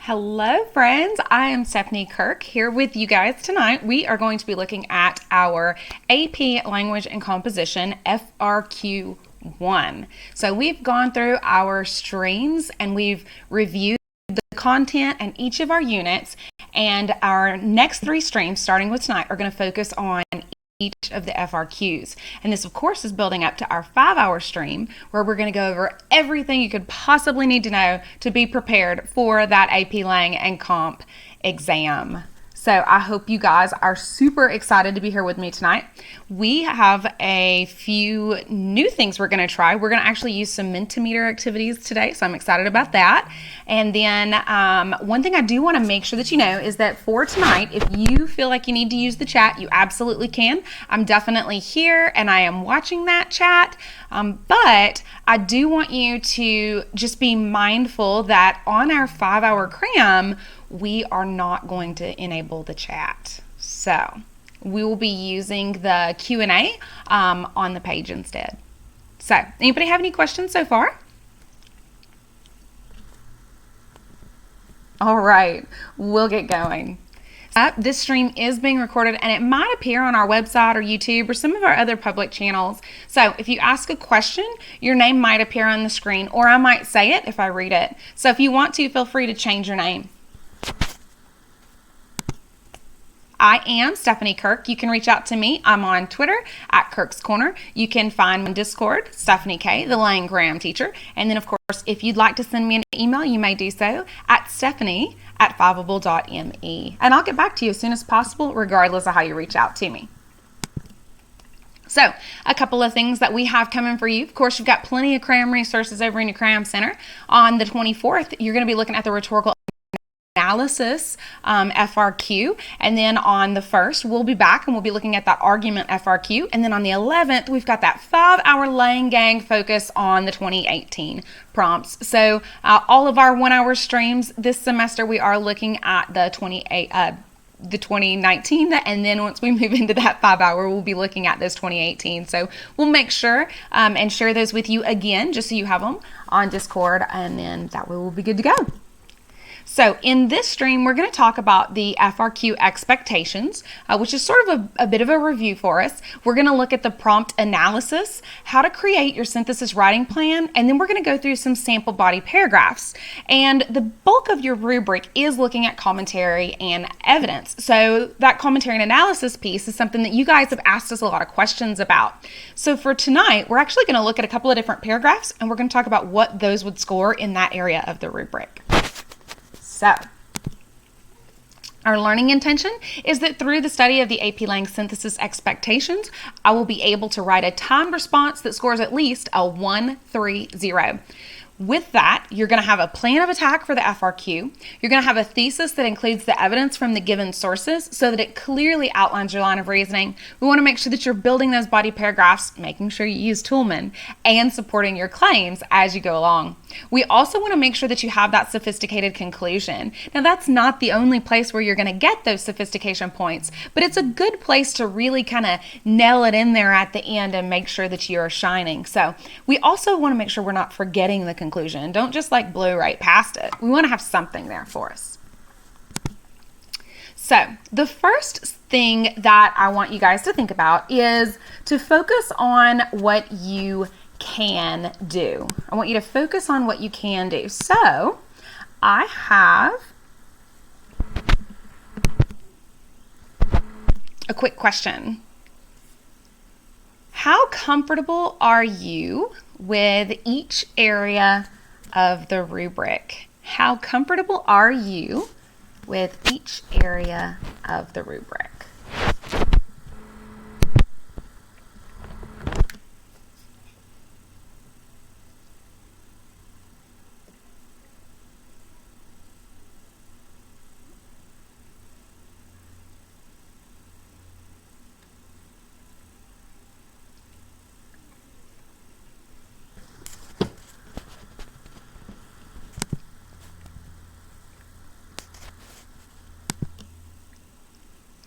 Hello friends, I am Stephanie Kirk here with you guys tonight. We are going to be looking at our AP Language and Composition FRQ 1. So we've gone through our streams and we've reviewed the content and each of our units, and our next three streams starting with tonight are going to focus on each of the FRQs. And this of course is building up to our 5-hour stream where we're going to go over everything you could possibly need to know to be prepared for that AP Lang and Comp exam. So I hope you guys are super excited to be here with me tonight. We have a few new things we're going to try. We're going to actually use some Mentimeter activities today, so I'm excited about that. And then one thing I do want to make sure that you know is that for tonight, if you feel like you need to use the chat, you absolutely can. I'm definitely here and I am watching that chat. But I do want you to just be mindful that on our 5-hour cram, we are not going to enable the chat. So we will be using the Q&A on the page instead. So anybody have any questions so far? All right, we'll get going. This stream is being recorded and it might appear on our website or YouTube or some of our other public channels. So if you ask a question, your name might appear on the screen, or I might say it if I read it. So if you want to, feel free to change your name. I am Stephanie Kirk. You can reach out to me. I'm on Twitter at Kirk's Corner. You can find me on Discord, Stephanie K, the Lang Graham teacher. And then, of course, if you'd like to send me an email, you may do so at stephanie@fiveable.me. And I'll get back to you as soon as possible, regardless of how you reach out to me. So a couple of things that we have coming for you. Of course, you've got plenty of Cram resources over in your Cram Center. On the 24th, you're going to be looking at the Rhetorical Analysis FRQ, and then on the 1st we'll be back and we'll be looking at that Argument FRQ, and then on the 11th we've got that 5-hour Lang Gang focus on the 2018 prompts. So all of our 1-hour streams this semester, we are looking at the 2019, and then once we move into that 5-hour, we'll be looking at this 2018. So we'll make sure and share those with you again, just so you have them on Discord, and then that way we'll be good to go. So in this stream, we're going to talk about the FRQ expectations, which is sort of a bit of a review for us. We're going to look at the prompt analysis, how to create your synthesis writing plan, and then we're going to go through some sample body paragraphs. And the bulk of your rubric is looking at commentary and evidence. So that commentary and analysis piece is something that you guys have asked us a lot of questions about. So for tonight, we're actually going to look at a couple of different paragraphs, and we're going to talk about what those would score in that area of the rubric. So, our learning intention is that through the study of the AP Lang synthesis expectations, I will be able to write a timed response that scores at least a 130. With that, you're going to have a plan of attack for the FRQ. You're going to have a thesis that includes the evidence from the given sources so that it clearly outlines your line of reasoning. We want to make sure that you're building those body paragraphs, making sure you use Toulmin, and supporting your claims as you go along. We also want to make sure that you have that sophisticated conclusion. Now, that's not the only place where you're going to get those sophistication points, but it's a good place to really kind of nail it in there at the end and make sure that you're shining. So we also want to make sure we're not forgetting the conclusion. Don't just like blow right past it. We want to have something there for us. So the first thing that I want you guys to think about is to focus on what you can do. I want you to focus on what you can do. So I have a quick question. How comfortable are you with each area of the rubric? How comfortable are you with each area of the rubric?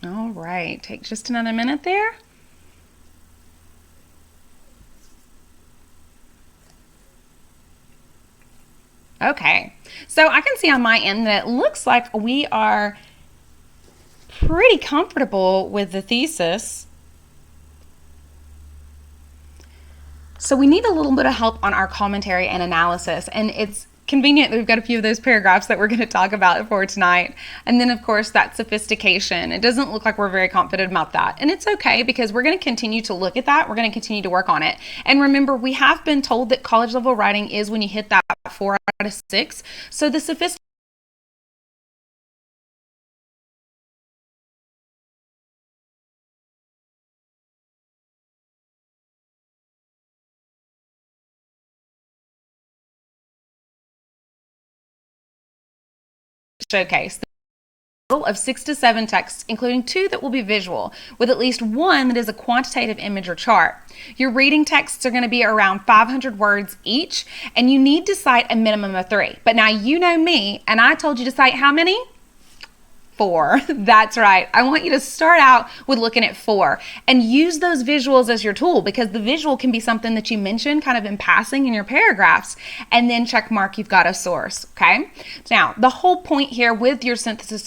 All right, take just another minute there. Okay, so I can see on my end that it looks like we are pretty comfortable with the thesis. So we need a little bit of help on our commentary and analysis, and it's convenient that we've got a few of those paragraphs that we're going to talk about for tonight. And then, of course, that sophistication. It doesn't look like we're very confident about that. And it's okay, because we're going to continue to look at that. We're going to continue to work on it. And remember, we have been told that college level writing is when you hit that 4 out of 6. So the sophistication showcase of 6 to 7 texts, including 2 that will be visual, with at least 1 that is a quantitative image or chart. Your reading texts are going to be around 500 words each, and you need to cite a minimum of 3. But now you know me, and I told you to cite how many? 4. That's right. I want you to start out with looking at 4 and use those visuals as your tool, because the visual can be something that you mention kind of in passing in your paragraphs, and then check mark you've got a source. Okay. Now, the whole point here with your synthesis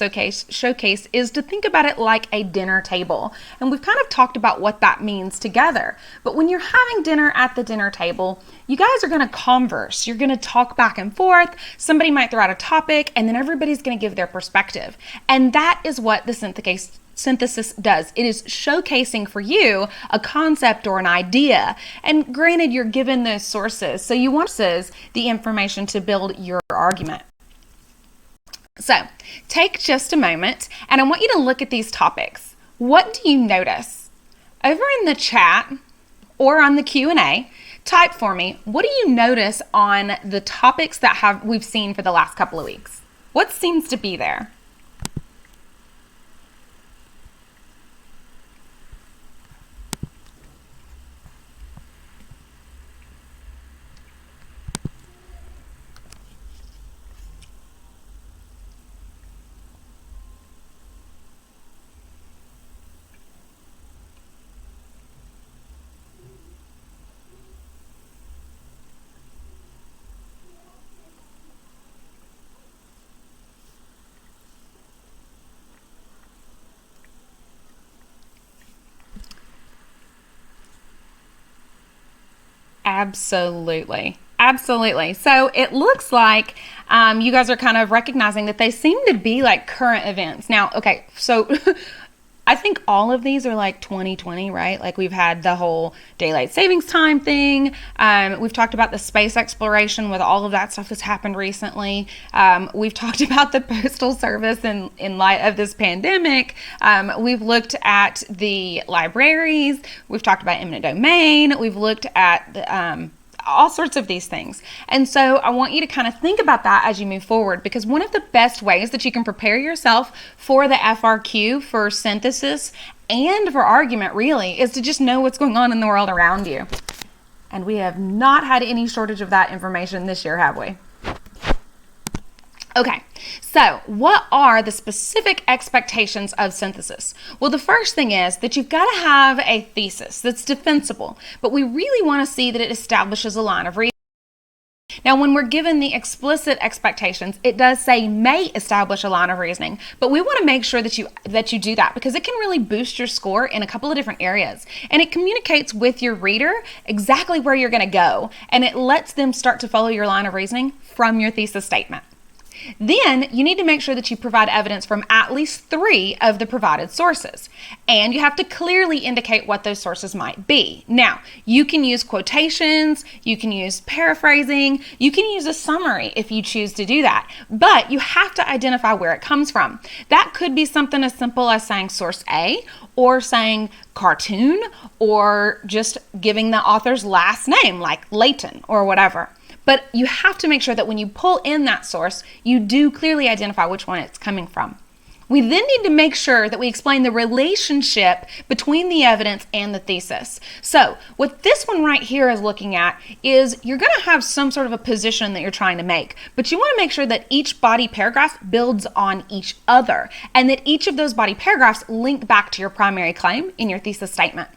showcase is to think about it like a dinner table. And we've kind of talked about what that means together. But when you're having dinner at the dinner table, you guys are going to converse. You're going to talk back and forth. Somebody might throw out a topic, and then everybody's going to give their perspective. And that is what the synthesis does. It is showcasing for you a concept or an idea. And granted, you're given those sources, so you want the information to build your argument. So take just a moment, and I want you to look at these topics. What do you notice? Over in the chat or on the Q&A, type for me, what do you notice on the topics that we've seen for the last couple of weeks? What seems to be there? Absolutely. Absolutely. So it looks like you guys are kind of recognizing that they seem to be like current events. Now, okay, so I think all of these are like 2020, right? Like we've had the whole daylight savings time thing. We've talked about the space exploration with all of that stuff that's happened recently. We've talked about the Postal Service in light of this pandemic. We've looked at the libraries. We've talked about eminent domain. We've looked at the, all sorts of these things. And so I want you to kind of think about that as you move forward, because one of the best ways that you can prepare yourself for the FRQ, for synthesis, and for argument really, is to just know what's going on in the world around you. And we have not had any shortage of that information this year, have we? Okay, so what are the specific expectations of synthesis? Well, the first thing is that you've got to have a thesis that's defensible, but we really want to see that it establishes a line of reasoning. Now, when we're given the explicit expectations, it does say may establish a line of reasoning, but we want to make sure that you do that, because it can really boost your score in a couple of different areas. And it communicates with your reader exactly where you're going to go, and it lets them start to follow your line of reasoning from your thesis statement. Then you need to make sure that you provide evidence from at least 3 of the provided sources, and you have to clearly indicate what those sources might be. Now, you can use quotations, you can use paraphrasing, you can use a summary if you choose to do that, but you have to identify where it comes from. That could be something as simple as saying source A, or saying cartoon, or just giving the author's last name like Layton or whatever. But you have to make sure that when you pull in that source, you do clearly identify which one it's coming from. We then need to make sure that we explain the relationship between the evidence and the thesis. So what this one right here is looking at is you're going to have some sort of a position that you're trying to make, but you want to make sure that each body paragraph builds on each other, and that each of those body paragraphs link back to your primary claim in your thesis statement.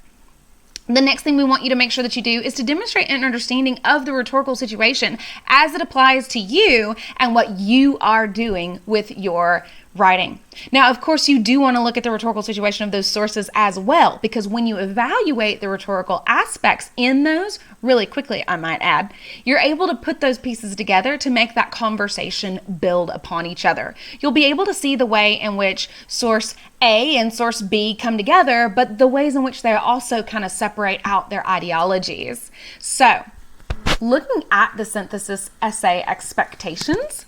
The next thing we want you to make sure that you do is to demonstrate an understanding of the rhetorical situation as it applies to you and what you are doing with your writing. Now, of course, you do want to look at the rhetorical situation of those sources as well, because when you evaluate the rhetorical aspects in those, really quickly, I might add, you're able to put those pieces together to make that conversation build upon each other. You'll be able to see the way in which source A and source B come together, but the ways in which they also kind of separate out their ideologies. So, looking at the synthesis essay expectations,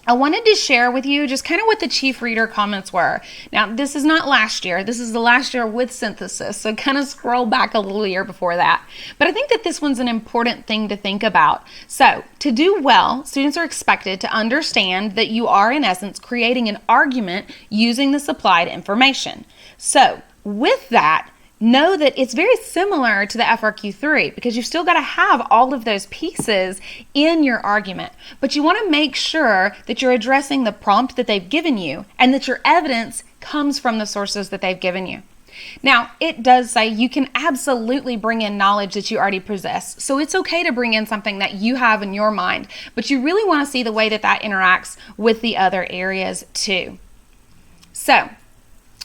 I wanted to share with you just kind of what the chief reader comments were. Now, this is not last year. This is the last year with synthesis, so kind of scroll back a little year before that. But I think that this one's an important thing to think about. So, to do well, students are expected to understand that you are, in essence, creating an argument using the supplied information. So, with that, know that it's very similar to the FRQ3 because you've still got to have all of those pieces in your argument. But you want to make sure that you're addressing the prompt that they've given you and that your evidence comes from the sources that they've given you. Now, it does say you can absolutely bring in knowledge that you already possess. So it's okay to bring in something that you have in your mind, but you really want to see the way that that interacts with the other areas too. So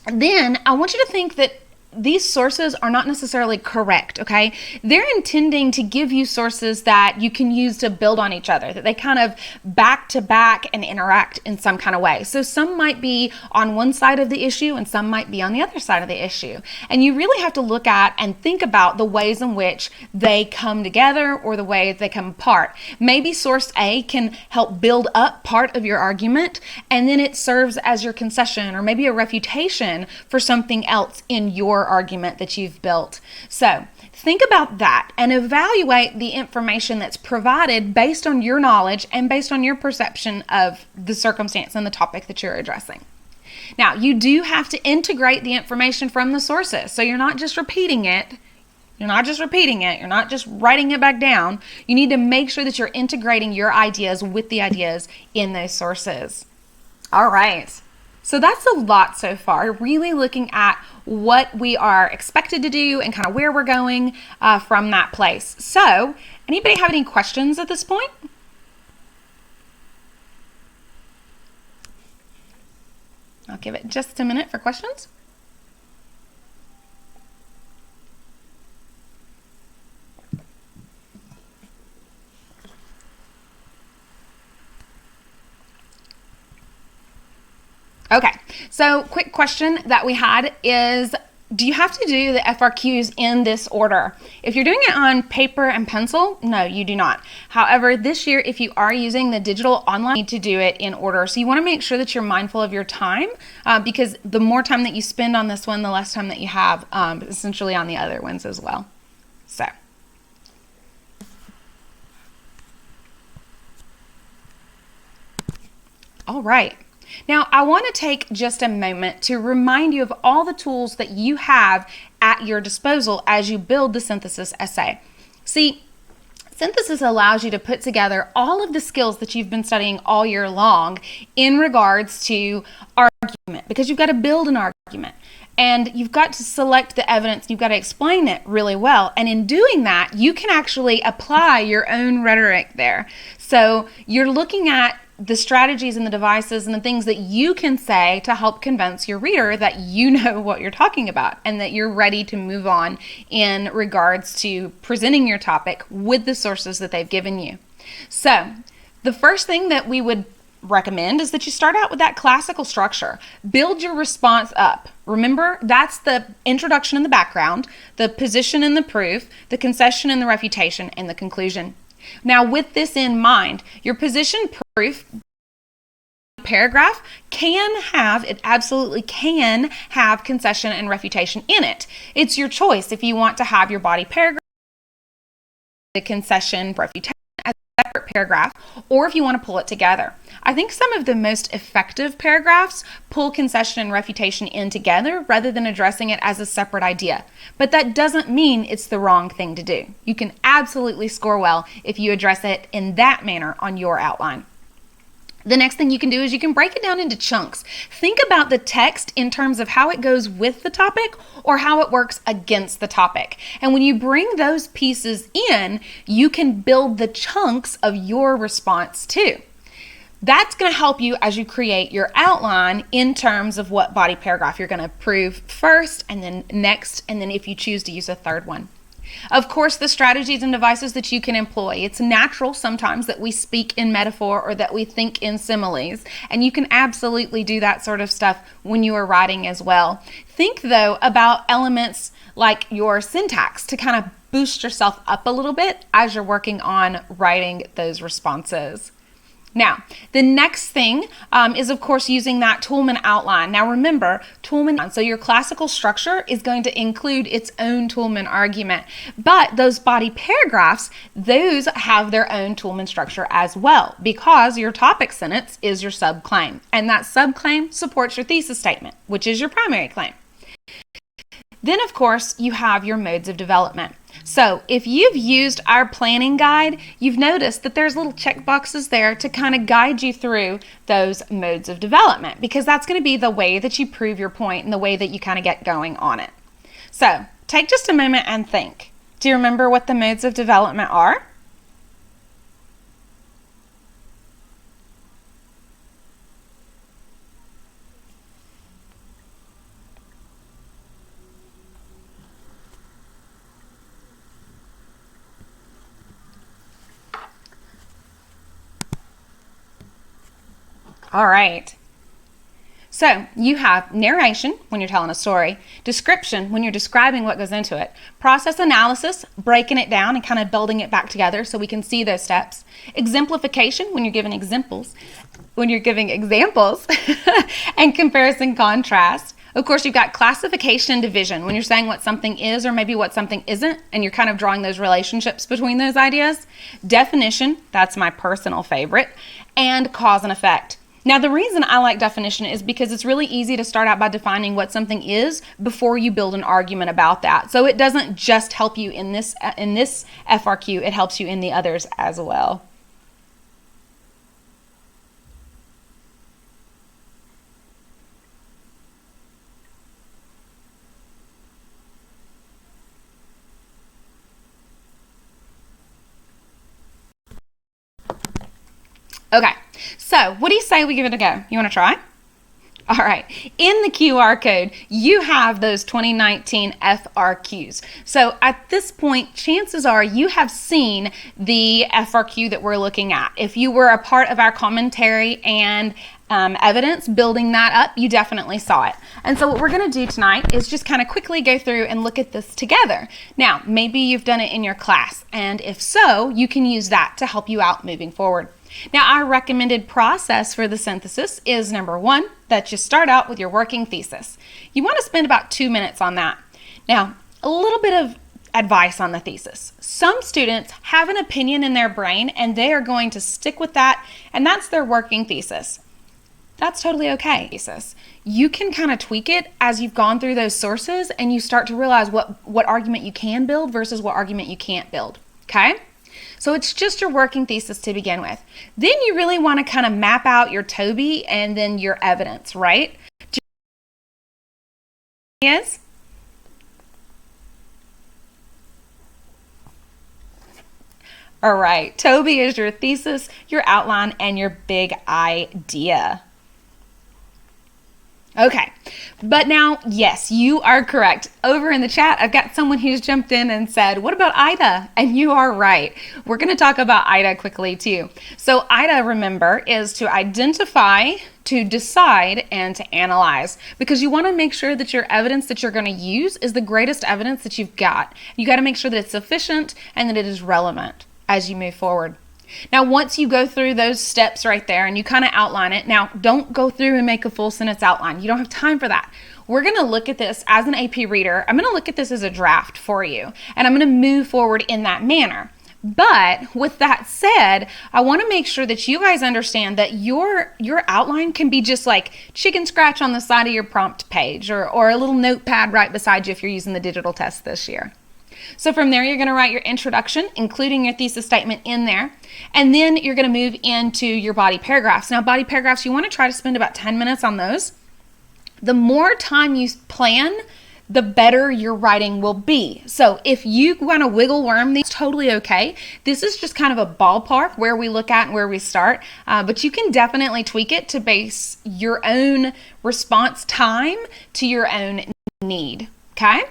then I want you to think that these sources are not necessarily correct, okay? They're intending to give you sources that you can use to build on each other, that they kind of back to back and interact in some kind of way. So some might be on one side of the issue and some might be on the other side of the issue. And you really have to look at and think about the ways in which they come together or the way they come apart. Maybe source A can help build up part of your argument and then it serves as your concession or maybe a refutation for something else in your argument that you've built. So think about that and evaluate the information that's provided based on your knowledge and based on your perception of the circumstance and the topic that you're addressing. Now, you do have to integrate the information from the sources. So you're not just repeating it. You're not just writing it back down. You need to make sure that you're integrating your ideas with the ideas in those sources. All right. So that's a lot so far, really looking at what we are expected to do and kind of where we're going from that place. So, anybody have any questions at this point? I'll give it just a minute for questions. Okay, so quick question that we had is, do you have to do the FRQs in this order? If you're doing it on paper and pencil, no, you do not. However, this year, if you are using the digital online, you need to do it in order. So you want to make sure that you're mindful of your time because the more time that you spend on this one, the less time that you have essentially on the other ones as well. So. All right. Now, I want to take just a moment to remind you of all the tools that you have at your disposal as you build the synthesis essay. See, synthesis allows you to put together all of the skills that you've been studying all year long in regards to argument, because you've got to build an argument. And you've got to select the evidence, you've got to explain it really well. And in doing that, you can actually apply your own rhetoric there. So you're looking at the strategies and the devices and the things that you can say to help convince your reader that you know what you're talking about and that you're ready to move on in regards to presenting your topic with the sources that they've given you. So the first thing that we would recommend is that you start out with that classical structure. Build your response up. Remember, that's the introduction and the background, the position and the proof, the concession and the refutation, and the conclusion. Now, with this in mind, your position proof paragraph it absolutely can have concession and refutation in it. It's your choice if you want to have your body paragraph, the concession, refutation as a separate paragraph, or if you want to pull it together. I think some of the most effective paragraphs pull concession and refutation in together rather than addressing it as a separate idea. But that doesn't mean it's the wrong thing to do. You can absolutely score well if you address it in that manner on your outline. The next thing you can do is you can break it down into chunks. Think about the text in terms of how it goes with the topic or how it works against the topic. And when you bring those pieces in, you can build the chunks of your response too. That's going to help you as you create your outline in terms of what body paragraph you're going to prove first and then next, and then if you choose to use a third one. Of course, the strategies and devices that you can employ. It's natural sometimes that we speak in metaphor or that we think in similes, and you can absolutely do that sort of stuff when you are writing as well. Think, though, about elements like your syntax to kind of boost yourself up a little bit as you're working on writing those responses. Now, the next thing is, of course, using that Toulmin outline. Now, remember, Toulmin, so your classical structure is going to include its own Toulmin argument, but those body paragraphs, those have their own Toulmin structure as well, because your topic sentence is your subclaim, and that subclaim supports your thesis statement, which is your primary claim. Then, of course, you have your modes of development. So if you've used our planning guide, you've noticed that there's little check boxes there to kind of guide you through those modes of development, because that's going to be the way that you prove your point and the way that you kind of get going on it. So take just a moment and think. Do you remember what the modes of development are? All right. So you have narration when you're telling a story, description when you're describing what goes into it, process analysis, breaking it down and kind of building it back together so we can see those steps, exemplification when you're giving examples, and comparison contrast. Of course, you've got classification and division when you're saying what something is or maybe what something isn't, and you're kind of drawing those relationships between those ideas. Definition, that's my personal favorite, and cause and effect. Now, the reason I like definition is because it's really easy to start out by defining what something is before you build an argument about that. So it doesn't just help you in this FRQ, it helps you in the others as well. Okay, so what do you say we give it a go? You want to try? All right, in the QR code, you have those 2019 FRQs. So at this point, chances are you have seen the FRQ that we're looking at. If you were a part of our commentary and evidence building that up, you definitely saw it. And so what we're going to do tonight is just kind of quickly go through and look at this together. Now, maybe you've done it in your class, and if so, you can use that to help you out moving forward. Now, our recommended process for the synthesis is number one, that you start out with your working thesis. You want to spend about 2 minutes on that. Now, a little bit of advice on the thesis. Some students have an opinion in their brain and they are going to stick with that, and that's their working thesis. That's totally okay. You can kind of tweak it as you've gone through those sources and you start to realize what argument you can build versus what argument you can't build, okay? So it's just your working thesis to begin with. Then you really want to kind of map out your Toby and then your evidence, right? Yes? All right, Toby is your thesis, your outline, and your big idea. Okay, but now, yes, you are correct. Over in the chat, I've got someone who's jumped in and said, what about IDA? And you are right. We're going to talk about IDA quickly too. So IDA, remember, is to identify, to decide, and to analyze, because you want to make sure that your evidence that you're going to use is the greatest evidence that you've got. You got to make sure that it's sufficient and that it is relevant as you move forward. Now, once you go through those steps right there and you kind of outline it, now don't go through and make a full sentence outline. You don't have time for that. We're going to look at this as an AP reader. I'm going to look at this as a draft for you, and I'm going to move forward in that manner. But with that said, I want to make sure that you guys understand that your outline can be just like chicken scratch on the side of your prompt page or a little notepad right beside you if you're using the digital test this year. So from there, you're going to write your introduction, including your thesis statement in there. And then you're going to move into your body paragraphs. Now, body paragraphs, you want to try to spend about 10 minutes on those. The more time you plan, the better your writing will be. So if you want to wiggle worm these, totally okay. This is just kind of a ballpark where we look at and where we start, but you can definitely tweak it to base your own response time to your own need, okay?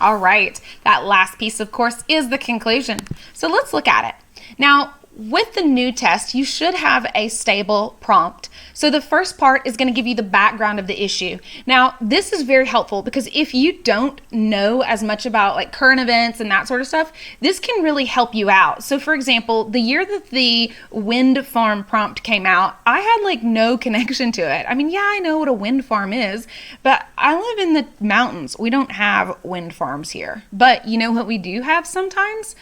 All right, that last piece, of course, is the conclusion. So let's look at it. Now, with the new test, you should have a stable prompt. So the first part is going to give you the background of the issue. Now, this is very helpful because if you don't know as much about like current events and that sort of stuff, this can really help you out. So for example, the year that the wind farm prompt came out, I had like no connection to it. I mean, yeah, I know what a wind farm is, but I live in the mountains. We don't have wind farms here. But you know what we do have sometimes?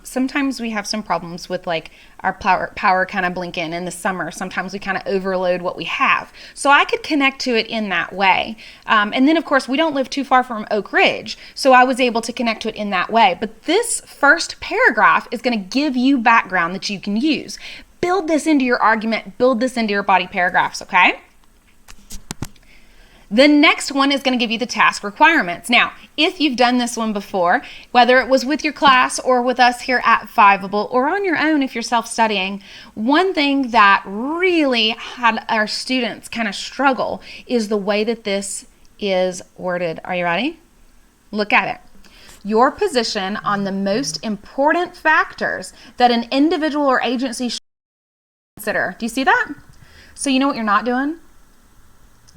Sometimes we have some problems with like our power kind of blinking in the summer. Sometimes we kind of overload what we have. So I could connect to it in that way. And then of course we don't live too far from Oak Ridge. So I was able to connect to it in that way. But this first paragraph is going to give you background that you can use. Build this into your argument, build this into your body paragraphs, okay? The next one is going to give you the task requirements. Now, if you've done this one before, whether it was with your class or with us here at Fiveable or on your own if you're self-studying, one thing that really had our students kind of struggle is the way that this is worded. Are you ready? Look at it. Your position on the most important factors that an individual or agency should consider. Do you see that? So you know what you're not doing?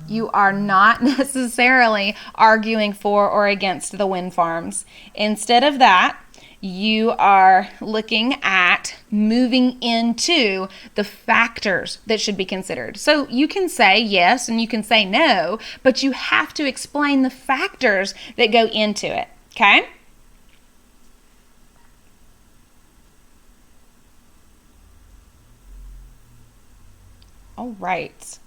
You are not necessarily arguing for or against the wind farms. Instead of that, you are looking at moving into the factors that should be considered. So you can say yes and you can say no, but you have to explain the factors that go into it, okay? All right.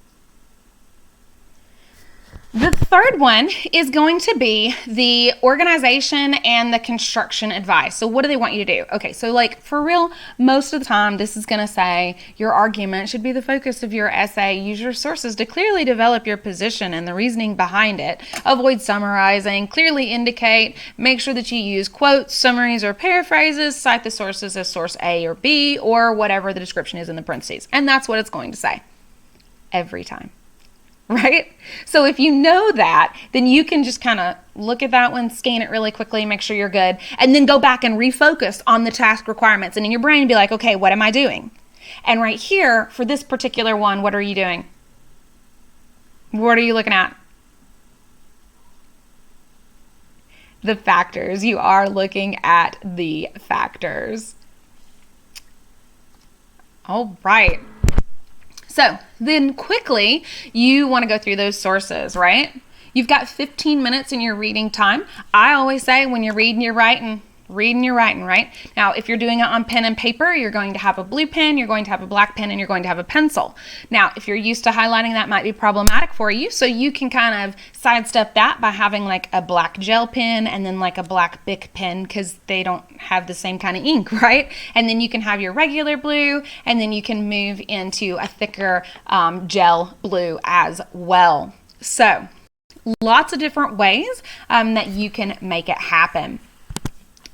The third one is going to be the organization and the construction advice. So what do they want you to do? Okay, so like for real, most of the time this is going to say your argument should be the focus of your essay. Use your sources to clearly develop your position and the reasoning behind it. Avoid summarizing, clearly indicate, make sure that you use quotes, summaries, or paraphrases, cite the sources as source A or B, or whatever the description is in the parentheses. And that's what it's going to say every time. Right? So if you know that, then you can just kind of look at that one, scan it really quickly, make sure you're good, and then go back and refocus on the task requirements. And in your brain, be like, okay, what am I doing? And right here, for this particular one, what are you doing? What are you looking at? The factors. You are looking at the factors. All right. So then quickly, you want to go through those sources, right? You've got 15 minutes in your reading time. I always say when you're reading, you're writing. Reading, you're writing, right? Now, if you're doing it on pen and paper, you're going to have a blue pen, you're going to have a black pen, and you're going to have a pencil. Now, if you're used to highlighting, that might be problematic for you. So you can kind of sidestep that by having like a black gel pen and then like a black Bic pen because they don't have the same kind of ink, right? And then you can have your regular blue, and then you can move into a thicker gel blue as well. So lots of different ways that you can make it happen.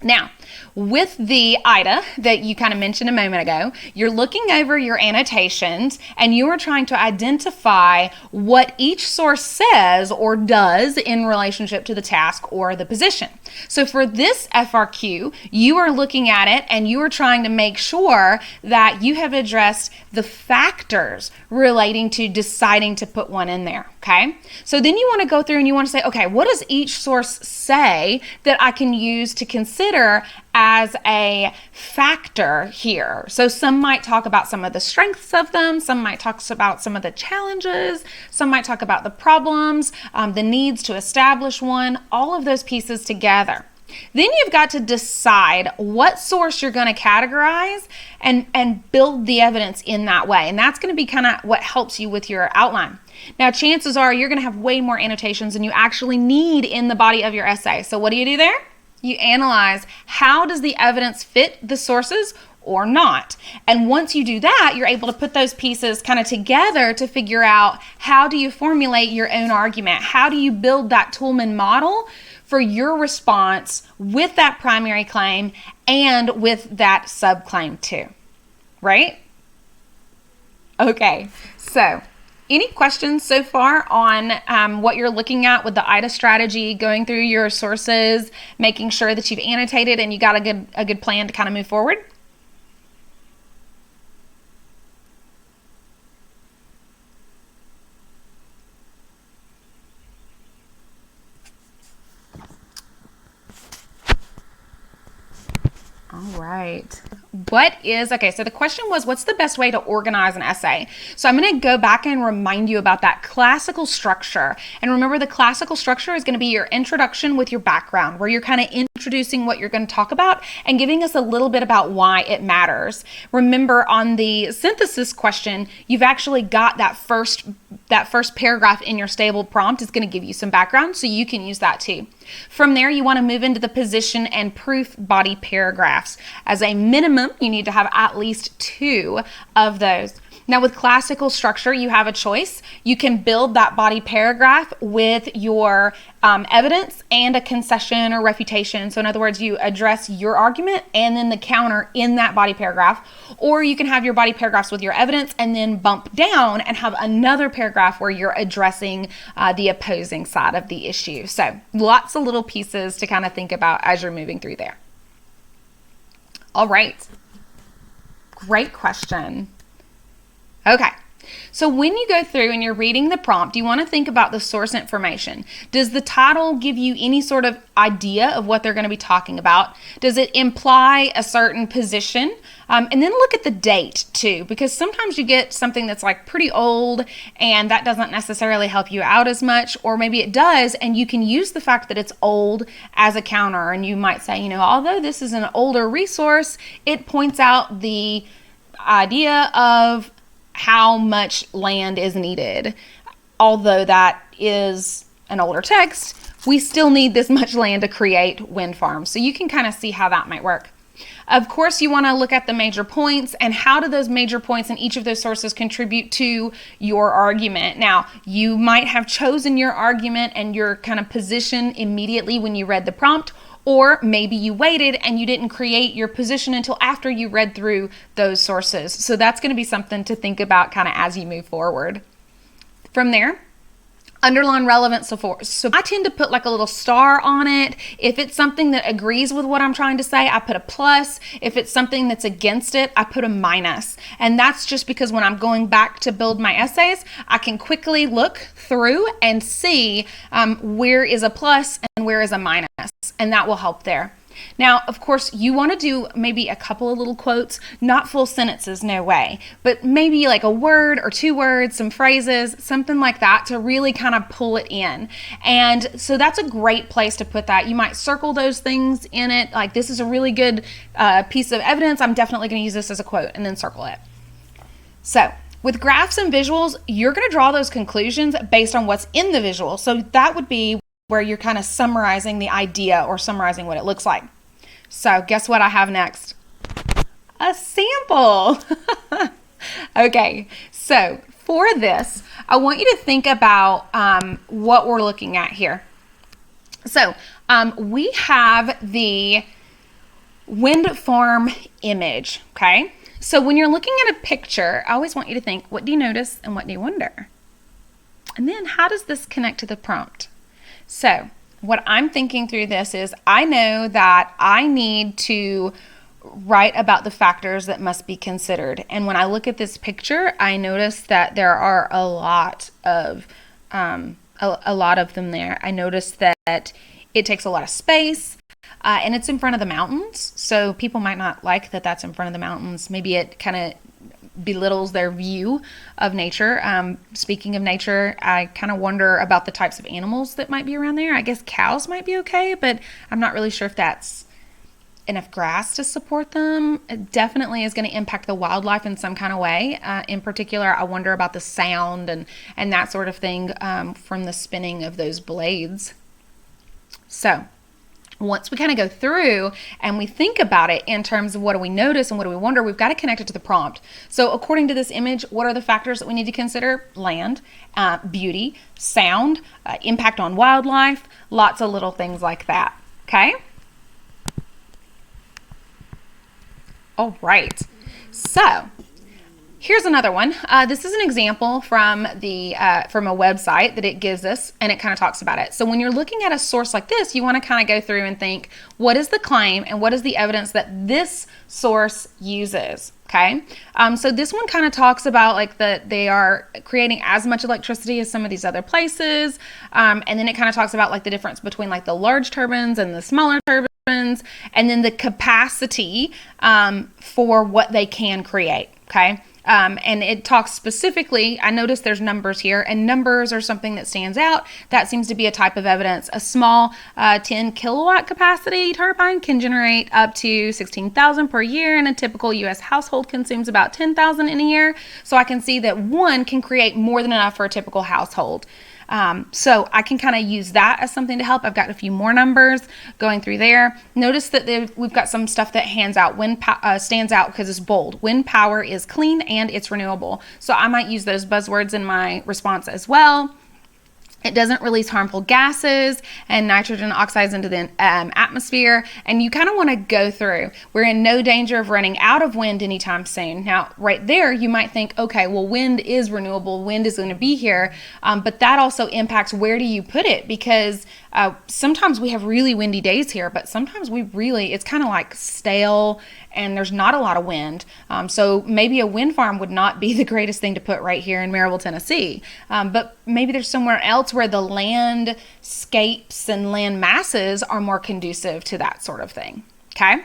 Now, with the IDA that you kind of mentioned a moment ago, you're looking over your annotations and you are trying to identify what each source says or does in relationship to the task or the position. So for this FRQ, you are looking at it and you are trying to make sure that you have addressed the factors relating to deciding to put one in there, okay? So then you want to go through and you want to say, okay, what does each source say that I can use to consider as a factor here? So some might talk about some of the strengths of them, some might talk about some of the challenges, some might talk about the problems, the needs to establish one, all of those pieces together. Then you've got to decide what source you're going to categorize and build the evidence in that way. And that's going to be kind of what helps you with your outline. Now, chances are you're going to have way more annotations than you actually need in the body of your essay. So what do you do there? You analyze, how does the evidence fit the sources or not? And once you do that, you're able to put those pieces kind of together to figure out, how do you formulate your own argument? How do you build that Toulmin model for your response with that primary claim and with that subclaim too, right? Okay, so any questions so far on what you're looking at with the IDA strategy, going through your sources, making sure that you've annotated and you got a good plan to kind of move forward? All right. Okay, so the question was, what's the best way to organize an essay? So I'm going to go back and remind you about that classical structure. And remember, the classical structure is going to be your introduction with your background, where you're kind of introducing what you're going to talk about and giving us a little bit about why it matters. Remember, on the synthesis question, you've actually got that first paragraph in your stable prompt is going to give you some background, so you can use that too. From there, you want to move into the position and proof body paragraphs. As a minimum, you need to have at least 2 of those. Now, with classical structure, you have a choice. You can build that body paragraph with your evidence and a concession or refutation. So in other words, you address your argument and then the counter in that body paragraph. Or you can have your body paragraphs with your evidence and then bump down and have another paragraph where you're addressing the opposing side of the issue. So lots of little pieces to kind of think about as you're moving through there. All right. Great question. Okay, so when you go through and you're reading the prompt, you want to think about the source information. Does the title give you any sort of idea of what they're going to be talking about? Does it imply a certain position? And then look at the date too, because sometimes you get something that's like pretty old and that doesn't necessarily help you out as much, or maybe it does, and you can use the fact that it's old as a counter. And you might say, although this is an older resource, it points out the idea of how much land is needed. Although that is an older text, we still need this much land to create wind farms. So you can kind of see how that might work. Of course, you want to look at the major points and how do those major points in each of those sources contribute to your argument. Now, you might have chosen your argument and your kind of position immediately when you read the prompt, or maybe you waited and you didn't create your position until after you read through those sources. So that's going to be something to think about kind of as you move forward. From there, underline relevant source. So I tend to put like a little star on it. If it's something that agrees with what I'm trying to say, I put a plus. If it's something that's against it, I put a minus. And that's just because when I'm going back to build my essays, I can quickly look through and see where is a plus and where is a minus. And that will help there. Now, of course, you want to do maybe a couple of little quotes, not full sentences, no way, but maybe like a word or 2 words, some phrases, something like that to really kind of pull it in. And so that's a great place to put that. You might circle those things in it, like this is a really good piece of evidence. I'm definitely going to use this as a quote, and then circle it. So with graphs and visuals, you're going to draw those conclusions based on what's in the visual. So that would be where you're kind of summarizing the idea or summarizing what it looks like. So guess what I have next? A sample. Okay, so for this, I want you to think about what we're looking at here. So we have the wind farm image, okay? So when you're looking at a picture, I always want you to think, what do you notice and what do you wonder? And then how does this connect to the prompt? So what I'm thinking through this is I know that I need to write about the factors that must be considered. And when I look at this picture, I notice that there are a lot of them there. I noticed that it takes a lot of space and it's in front of the mountains. So people might not like that that's in front of the mountains. Maybe it kind of belittles their view of nature. Speaking of nature, I kind of wonder about the types of animals that might be around there. I guess cows might be okay, but I'm not really sure if that's enough grass to support them. It definitely is going to impact the wildlife in some kind of way. In particular, I wonder about the sound and that sort of thing from the spinning of those blades. So Once we kind of go through and we think about it in terms of what do we notice and what do we wonder, we've got to connect it to the prompt. So according to this image, what are the factors that we need to consider? Land, beauty, sound, impact on wildlife, lots of little things like that. Okay? All right. So here's another one. This is an example from from a website that it gives us, and it kind of talks about it. So when you're looking at a source like this, you want to kind of go through and think, what is the claim and what is the evidence that this source uses? Okay. So this one kind of talks about like that they are creating as much electricity as some of these other places. And then it kind of talks about like the difference between like the large turbines and the smaller turbines, and then the capacity for what they can create. Okay. And it talks specifically, I noticed there's numbers here, and numbers are something that stands out. That seems to be a type of evidence. A small 10 kilowatt capacity turbine can generate up to 16,000 per year, and a typical US household consumes about 10,000 in a year. So I can see that one can create more than enough for a typical household. So I can kind of use that as something to help. I've got a few more numbers going through there. Notice that we've got some stuff that stands out because it's bold. Wind power is clean and it's renewable. So I might use those buzzwords in my response as well. It doesn't release harmful gases and nitrogen oxides into the atmosphere. And you kind of want to go through. We're in no danger of running out of wind anytime soon. Now, right there, you might think, okay, well, wind is renewable. Wind is going to be here. But that also impacts where do you put it? Because sometimes we have really windy days here, but sometimes it's kind of like stale and there's not a lot of wind. So maybe a wind farm would not be the greatest thing to put right here in Maryville, Tennessee. But maybe there's somewhere else where the landscapes and land masses are more conducive to that sort of thing. Okay.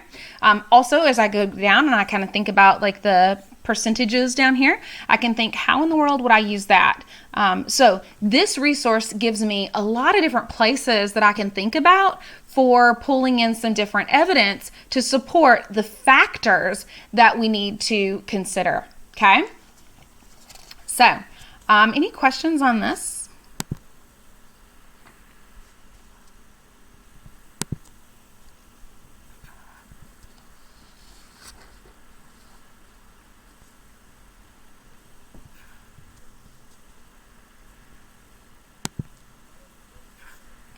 Also, as I go down and I kind of think about like the percentages down here, I can think, how in the world would I use that? So this resource gives me a lot of different places that I can think about for pulling in some different evidence to support the factors that we need to consider. Okay. So, any questions on this?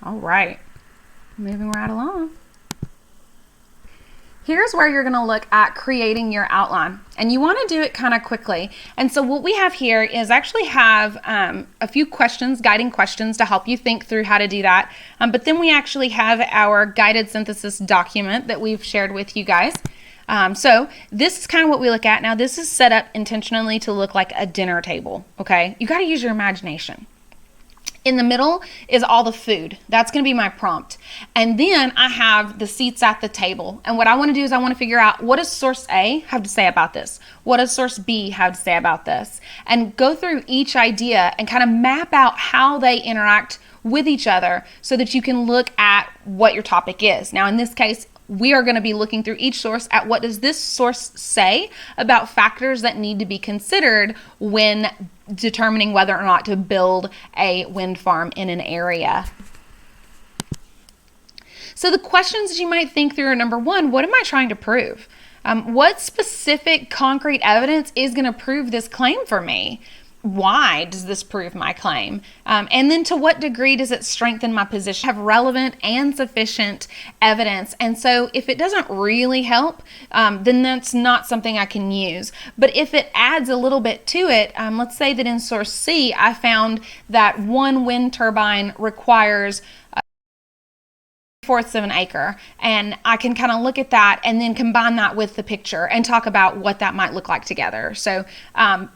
All right, moving right along. Here's where you're going to look at creating your outline, and you want to do it kind of quickly. And so what we have here is actually have a few questions, guiding questions to help you think through how to do that. But then we actually have our guided synthesis document that we've shared with you guys. So this is kind of what we look at. Now this is set up intentionally to look like a dinner table. Okay, you got to use your imagination. In the middle is all the food. That's going to be my prompt. And then I have the seats at the table. And what I want to do is I want to figure out, what does source A have to say about this? What does source B have to say about this? And go through each idea and kind of map out how they interact with each other so that you can look at what your topic is. Now, in this case, we are going to be looking through each source at what does this source say about factors that need to be considered when determining whether or not to build a wind farm in an area. So the questions that you might think through are, number one, what am I trying to prove? What specific concrete evidence is going to prove this claim for me? Why does this prove my claim? And then to what degree does it strengthen my position? Have relevant and sufficient evidence. And so if it doesn't really help, then that's not something I can use. But if it adds a little bit to it, let's say that in source C, I found that one wind turbine requires 1/4 of an acre, and I can kind of look at that and then combine that with the picture and talk about what that might look like together. So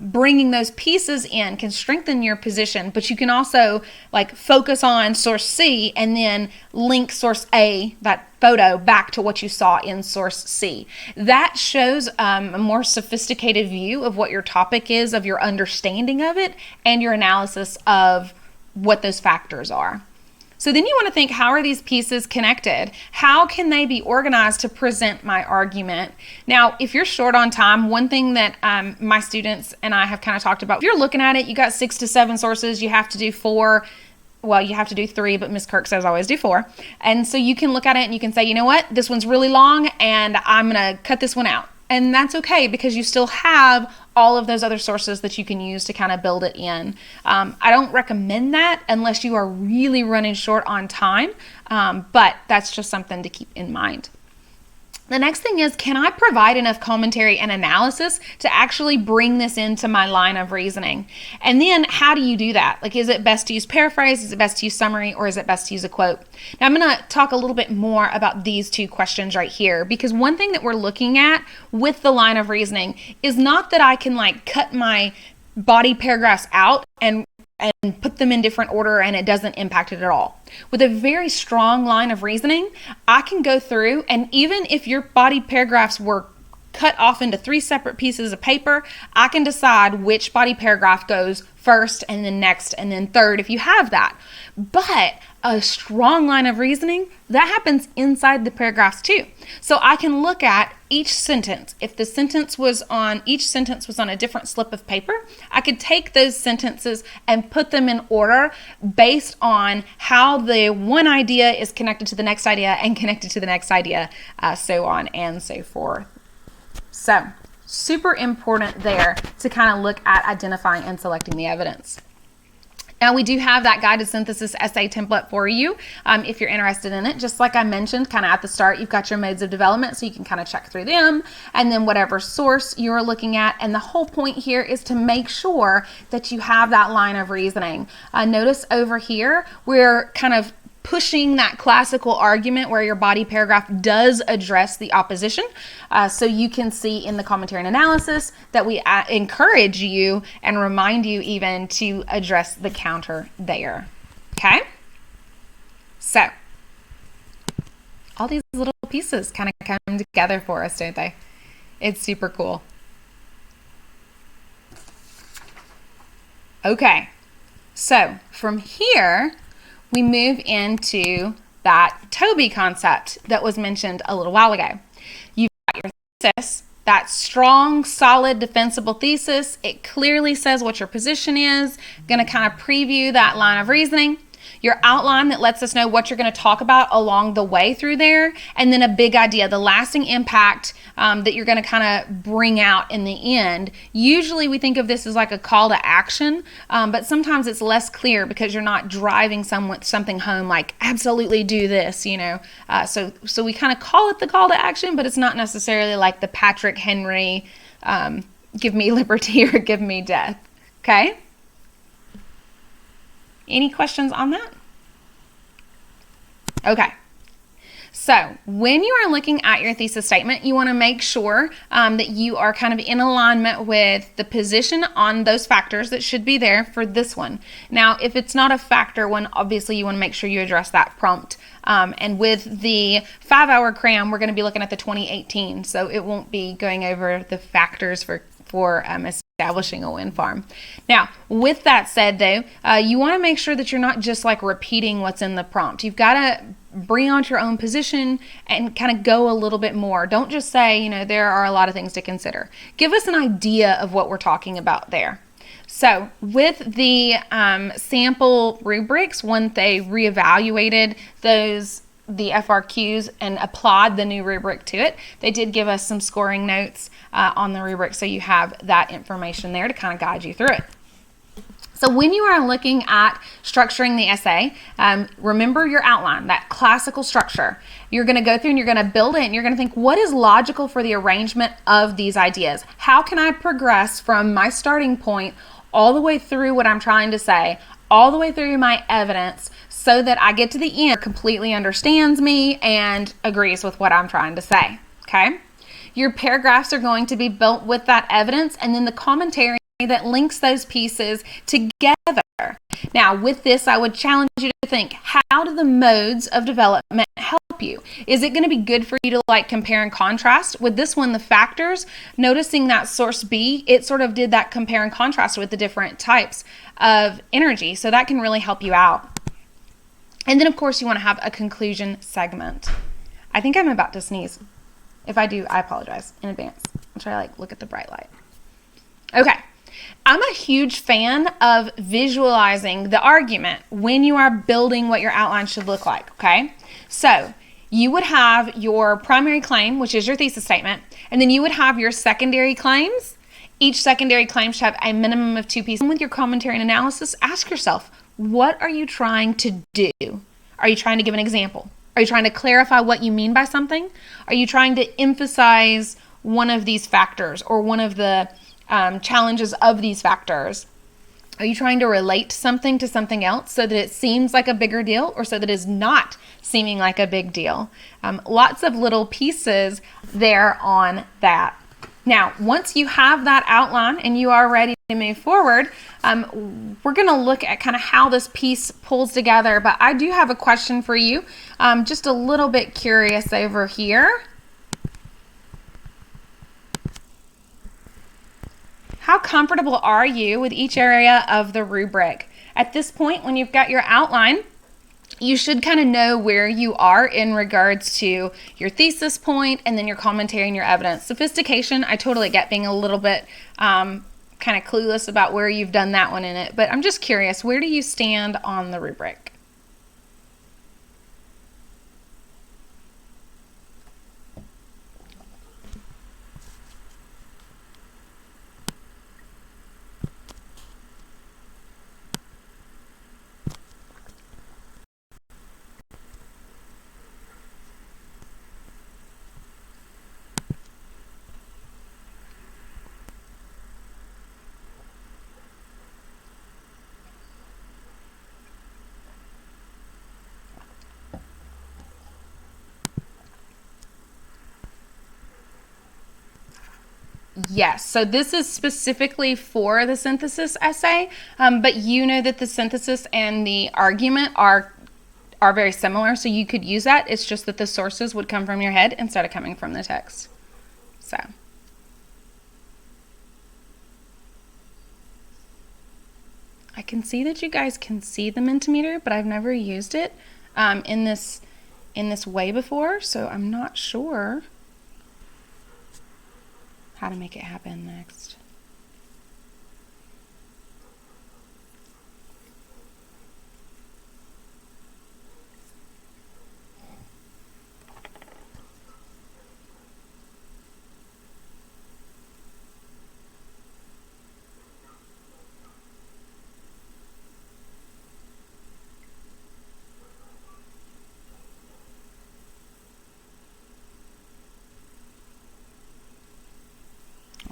bringing those pieces in can strengthen your position, but you can also like focus on source C and then link source A, that photo, back to what you saw in source C. That shows a more sophisticated view of what your topic is, of your understanding of it, and your analysis of what those factors are. So then you want to think, how are these pieces connected? How can they be organized to present my argument? Now, if you're short on time, one thing that my students and I have kind of talked about, if you're looking at it, you got 6 to 7 sources, you have to do 4. well, you have to do 3, but Miss Kirk says always do 4. And so you can look at it and you can say, you know what, this one's really long and I'm going to cut this one out. And that's okay because you still have all of those other sources that you can use to kind of build it in. I don't recommend that unless you are really running short on time, but that's just something to keep in mind. The next thing is, can I provide enough commentary and analysis to actually bring this into my line of reasoning? And then how do you do that? Like, is it best to use paraphrase? Is it best to use summary? Or is it best to use a quote? Now, I'm going to talk a little bit more about these 2 questions right here, because one thing that we're looking at with the line of reasoning is not that I can like cut my body paragraphs out and put them in different order and it doesn't impact it at all. With a very strong line of reasoning, I can go through, and even if your body paragraphs were cut off into 3 separate pieces of paper, I can decide which body paragraph goes first and then next and then third if you have that. But a strong line of reasoning, that happens inside the paragraphs too. So I can look at each sentence. If the sentence was on, each sentence was on a different slip of paper, I could take those sentences and put them in order based on how the one idea is connected to the next idea and connected to the next idea, so on and so forth. So, super important there to kind of look at identifying and selecting the evidence. Now, we do have that guided synthesis essay template for you if you're interested in it. Just like I mentioned kind of at the start, you've got your modes of development, so you can kind of check through them, and then whatever source you're looking at. And the whole point here is to make sure that you have that line of reasoning. Notice over here, we're kind of pushing that classical argument where your body paragraph does address the opposition. So you can see in the commentary and analysis that we encourage you and remind you even to address the counter there. Okay? So, all these little pieces kind of come together for us, don't they? It's super cool. Okay, so from here, we move into that Toby concept that was mentioned a little while ago. You've got your thesis, that strong, solid, defensible thesis. It clearly says what your position is, going to kind of preview that line of reasoning. Your outline that lets us know what you're going to talk about along the way through there, and then a big idea, the lasting impact that you're going to kind of bring out in the end. Usually we think of this as like a call to action, but sometimes it's less clear because you're not driving something home like absolutely do this, you know. So we kind of call it the call to action, but it's not necessarily like the Patrick Henry give me liberty or give me death. Okay? Any questions on that? Okay. So when you are looking at your thesis statement, you want to make sure that you are kind of in alignment with the position on those factors that should be there for this one. Now, if it's not a factor one, obviously you want to make sure you address that prompt. And with the 5-hour cram, we're going to be looking at the 2018, so it won't be going over the factors for establishing a wind farm. Now, with that said, though, you want to make sure that you're not just like repeating what's in the prompt. You've got to bring on your own position and kind of go a little bit more. Don't just say, you know, there are a lot of things to consider. Give us an idea of what we're talking about there. So with the sample rubrics, when they reevaluated the FRQs and applied the new rubric to it, they did give us some scoring notes on the rubric, so you have that information there to kind of guide you through it. So when you are looking at structuring the essay, remember your outline, that classical structure. You're going to go through and you're going to build it, and you're going to think, what is logical for the arrangement of these ideas? How can I progress from my starting point all the way through what I'm trying to say, all the way through my evidence, so that I get to the end, completely understands me and agrees with what I'm trying to say, okay? Your paragraphs are going to be built with that evidence, and then the commentary that links those pieces together. Now, with this, I would challenge you to think, how do the modes of development help you? Is it going to be good for you to like compare and contrast? With this one, the factors, noticing that source B, it sort of did that compare and contrast with the different types of energy. So that can really help you out. And then, of course, you want to have a conclusion segment. I think I'm about to sneeze. If I do, I apologize in advance. I'll try to look at the bright light. Okay. I'm a huge fan of visualizing the argument when you are building what your outline should look like, okay? So you would have your primary claim, which is your thesis statement, and then you would have your secondary claims. Each secondary claim should have a minimum of 2 pieces. With your commentary and analysis, ask yourself, what are you trying to do? Are you trying to give an example? Are you trying to clarify what you mean by something? Are you trying to emphasize one of these factors or one of the challenges of these factors? Are you trying to relate something to something else so that it seems like a bigger deal or so that it is not seeming like a big deal? Lots of little pieces there on that. Now, once you have that outline and you are ready to move forward, we're going to look at kind of how this piece pulls together. But I do have a question for you. Just a little bit curious over here. How comfortable are you with each area of the rubric? At this point, when you've got your outline, you should kind of know where you are in regards to your thesis point and then your commentary and your evidence. Sophistication, I totally get being a little bit kind of clueless about where you've done that one in it, but I'm just curious, where do you stand on the rubric? Yes, so this is specifically for the synthesis essay, but you know that the synthesis and the argument are very similar, so you could use that. It's just that the sources would come from your head instead of coming from the text. So I can see that you guys can see the Mentimeter, but I've never used it in this way before, so I'm not sure how to make it happen next.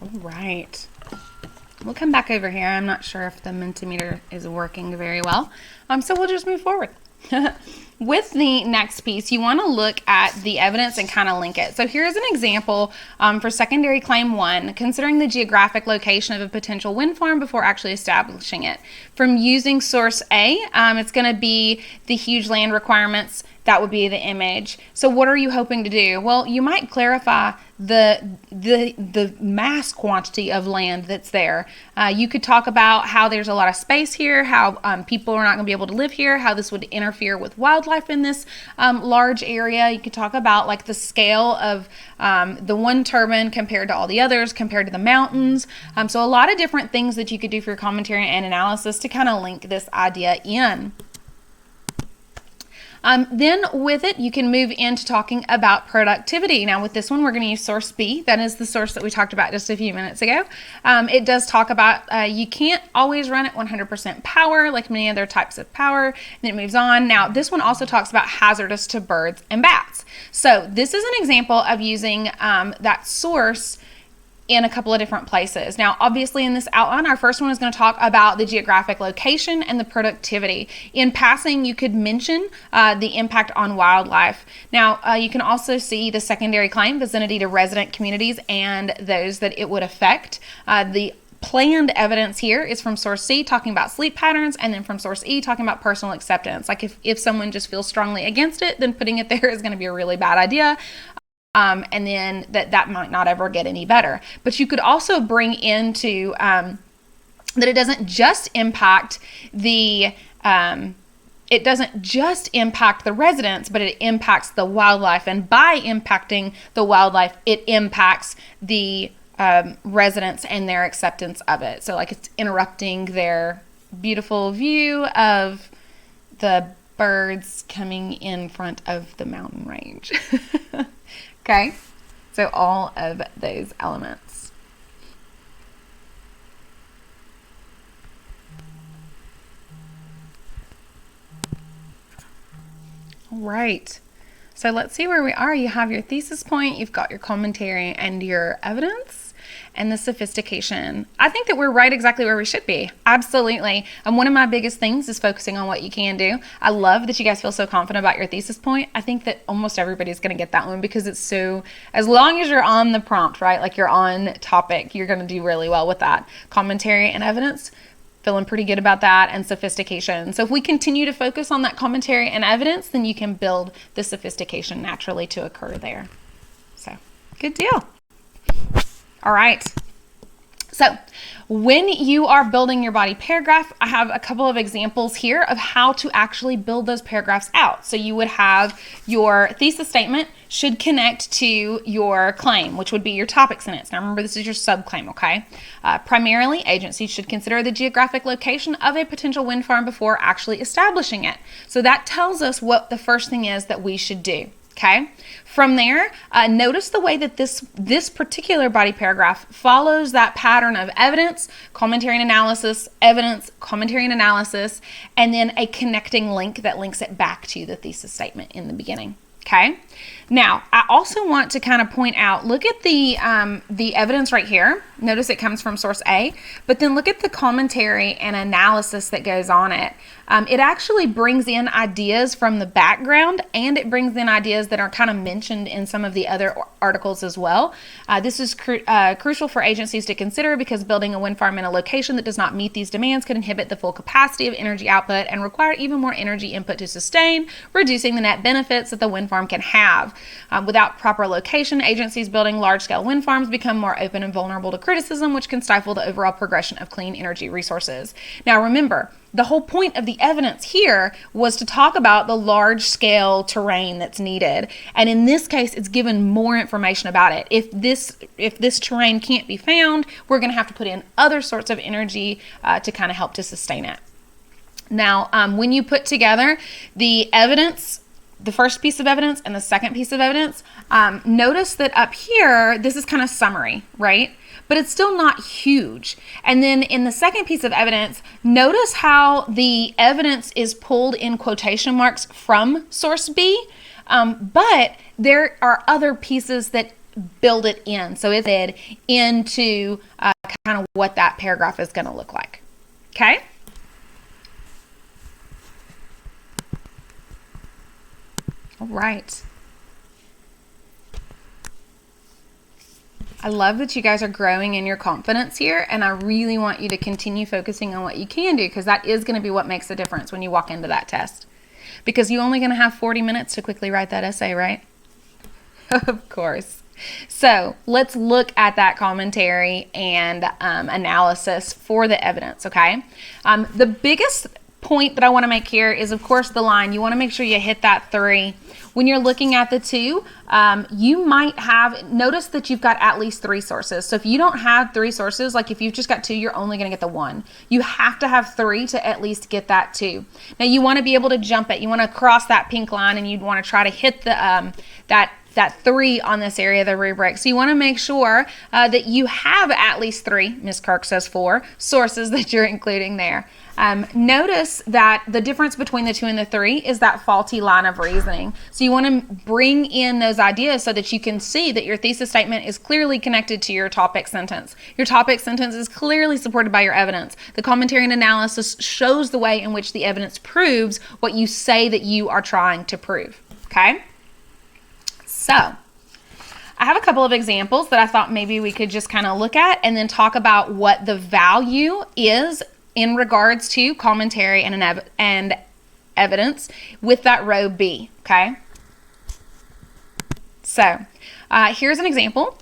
All right, we'll come back over here. I'm not sure if the Mentimeter is working very well, so we'll just move forward. With the next piece, you want to look at the evidence and kind of link it. So here's an example for secondary claim 1, considering the geographic location of a potential wind farm before actually establishing it. From using source A, it's going to be the huge land requirements. That would be the image. So what are you hoping to do? Well, you might clarify the mass quantity of land that's there. You could talk about how there's a lot of space here, how people are not going to be able to live here, how this would interfere with wildlife in this large area. You could talk about like the scale of the one turbine compared to all the others, compared to the mountains. So a lot of different things that you could do for your commentary and analysis to kind of link this idea in. Then with it, you can move into talking about productivity. Now with this one, we're going to use source B. That is the source that we talked about just a few minutes ago. It does talk about you can't always run at 100% power like many other types of power. Then it moves on. Now this one also talks about hazardous to birds and bats. So this is an example of using that source in a couple of different places. Now, obviously in this outline, our first one is going to talk about the geographic location and the productivity. In passing, you could mention the impact on wildlife. Now, you can also see the secondary claim, vicinity to resident communities and those that it would affect. The planned evidence here is from source C, talking about sleep patterns, and then from source E, talking about personal acceptance. Like if someone just feels strongly against it, then putting it there is going to be a really bad idea. And then that might not ever get any better. But you could also bring into that it doesn't just impact the residents, but it impacts the wildlife. And by impacting the wildlife, it impacts the residents and their acceptance of it. So like it's interrupting their beautiful view of the birds coming in front of the mountain range. Okay, so all of those elements. All right, so let's see where we are. You have your thesis point, you've got your commentary and your evidence and the sophistication. I think that we're right exactly where we should be. Absolutely. And one of my biggest things is focusing on what you can do. I love that you guys feel so confident about your thesis point. I think that almost everybody's going to get that one because it's so, as long as you're on the prompt, right? Like you're on topic, you're going to do really well with that. Commentary and evidence, feeling pretty good about that, and sophistication. So if we continue to focus on that commentary and evidence, then you can build the sophistication naturally to occur there. So good deal. All right. So when you are building your body paragraph, I have a couple of examples here of how to actually build those paragraphs out. So you would have your thesis statement should connect to your claim, which would be your topic sentence. Now remember, this is your subclaim, okay? Primarily, agencies should consider the geographic location of a potential wind farm before actually establishing it. So that tells us what the first thing is that we should do. Okay. From there, notice the way that this particular body paragraph follows that pattern of evidence, commentary and analysis, evidence, commentary and analysis, and then a connecting link that links it back to the thesis statement in the beginning. Okay. Now, I also want to kind of point out, look at the evidence right here. Notice it comes from source A, but then look at the commentary and analysis that goes on it. It actually brings in ideas from the background, and it brings in ideas that are kind of mentioned in some of the other articles as well. This is crucial for agencies to consider because building a wind farm in a location that does not meet these demands could inhibit the full capacity of energy output and require even more energy input to sustain, reducing the net benefits that the wind farm can have. Without proper location, agencies building large-scale wind farms become more open and vulnerable to criticism, which can stifle the overall progression of clean energy resources. Now remember, the whole point of the evidence here was to talk about the large-scale terrain that's needed. And in this case, it's given more information about it. If this terrain can't be found, we're going to have to put in other sorts of energy to kind of help to sustain it. Now, when you put together the evidence, the first piece of evidence and the second piece of evidence, notice that up here, this is kind of summary, right? But it's still not huge. And then in the second piece of evidence, notice how the evidence is pulled in quotation marks from source B, but there are other pieces that build it in. So it's into kind of what that paragraph is going to look like. Okay? All right. I love that you guys are growing in your confidence here, and I really want you to continue focusing on what you can do, because that is going to be what makes a difference when you walk into that test. Because you're only going to have 40 minutes to quickly write that essay, right? Of course. So let's look at that commentary and analysis for the evidence, okay? The biggest point that I want to make here is, of course, the line. You want to make sure you hit that 3. When you're looking at the 2, you might have, notice that you've got at least 3 sources. So if you don't have 3 sources, like if you've just got 2, you're only going to get the 1. You have to have 3 to at least get that 2. Now you want to be able to jump it. You want to cross that pink line, and you'd want to try to hit the that 3 on this area of the rubric. So you want to make sure that you have at least 3, Ms. Kirk says 4, sources that you're including there. Notice that the difference between the 2 and the 3 is that faulty line of reasoning. So you want to bring in those ideas so that you can see that your thesis statement is clearly connected to your topic sentence. Your topic sentence is clearly supported by your evidence. The commentary and analysis shows the way in which the evidence proves what you say that you are trying to prove. Okay? So I have a couple of examples that I thought maybe we could just kind of look at and then talk about what the value is in regards to commentary and evidence with that row B, okay? So here's an example.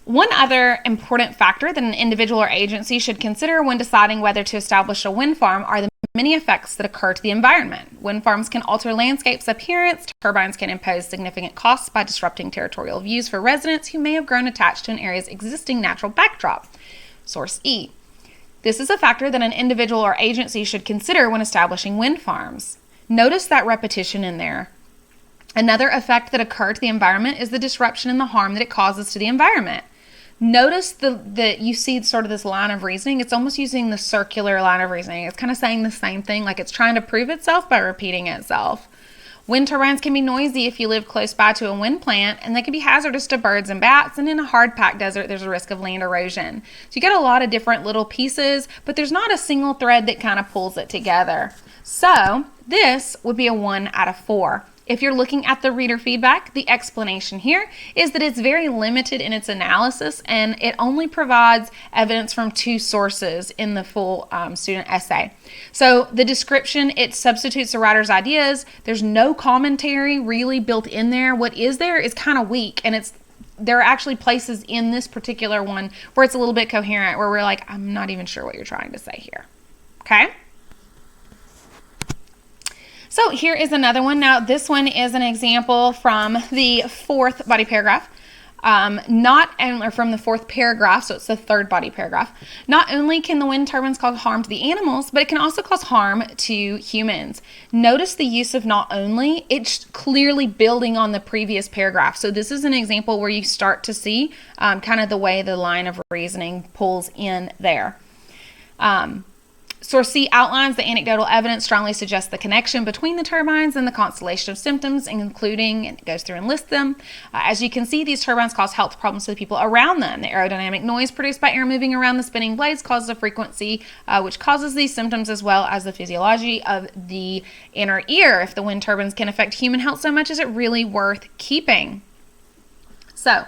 One other important factor that an individual or agency should consider when deciding whether to establish a wind farm are the many effects that occur to the environment. Wind farms can alter landscapes' appearance. Turbines can impose significant costs by disrupting territorial views for residents who may have grown attached to an area's existing natural backdrop. Source E. This is a factor that an individual or agency should consider when establishing wind farms. Notice that repetition in there. Another effect that occurs to the environment is the disruption and the harm that it causes to the environment. Notice that you see sort of this line of reasoning. It's almost using the circular line of reasoning. It's kind of saying the same thing, like it's trying to prove itself by repeating itself. Wind turbines can be noisy if you live close by to a wind plant, and they can be hazardous to birds and bats, and in a hard-packed desert, there's a risk of land erosion. So you get a lot of different little pieces, but there's not a single thread that kind of pulls it together. So this would be a 1 out of 4. If you're looking at the reader feedback, the explanation here is that it's very limited in its analysis and it only provides evidence from 2 sources in the full student essay. So the description, it substitutes the writer's ideas. There's no commentary really built in there. What is there is kind of weak, and there are actually places in this particular one where it's a little bit coherent, where we're like, I'm not even sure what you're trying to say here. Okay? So here is another one. Now this one is an example from the 4th body paragraph, from the 4th paragraph, so it's the 3rd body paragraph. Not only can the wind turbines cause harm to the animals, but it can also cause harm to humans. Notice the use of not only, it's clearly building on the previous paragraph. So this is an example where you start to see kind of the way the line of reasoning pulls in there. Source C outlines the anecdotal evidence strongly suggests the connection between the turbines and the constellation of symptoms, including, and it goes through and lists them. As you can see, these turbines cause health problems to the people around them. The aerodynamic noise produced by air moving around the spinning blades causes a frequency which causes these symptoms, as well as the physiology of the inner ear. If the wind turbines can affect human health so much, is it really worth keeping? So,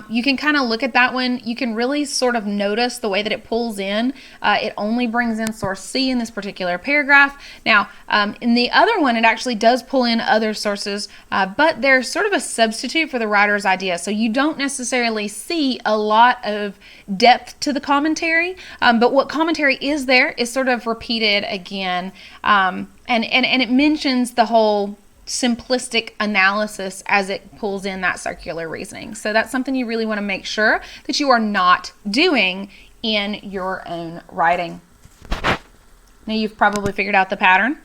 you can kind of look at that one. You can really sort of notice the way that it pulls in. It only brings in source C in this particular paragraph. Now, in the other one, it actually does pull in other sources, but they're sort of a substitute for the writer's idea. So you don't necessarily see a lot of depth to the commentary, but what commentary is there is sort of repeated again, and it mentions the whole simplistic analysis as it pulls in that circular reasoning. So that's something you really want to make sure that you are not doing in your own writing. Now you've probably figured out the pattern,